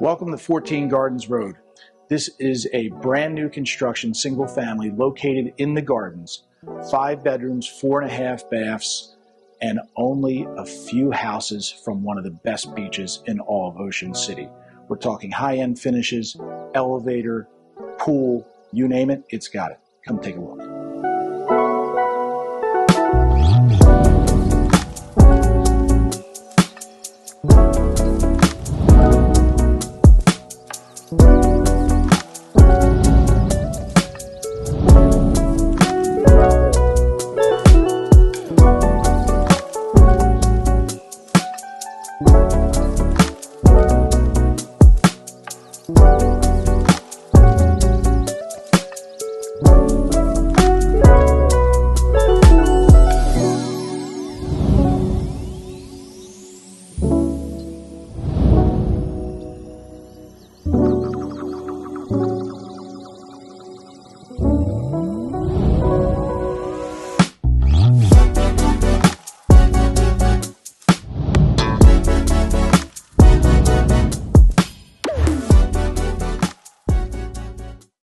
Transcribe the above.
Welcome to 14 Gardens Road. This is a brand new construction, single family located in the gardens. 5 bedrooms, 4.5 baths, and only a few houses from one of the best beaches in all of Ocean City. We're talking high-end finishes, elevator, pool, you name it, it's got it. Come take a look.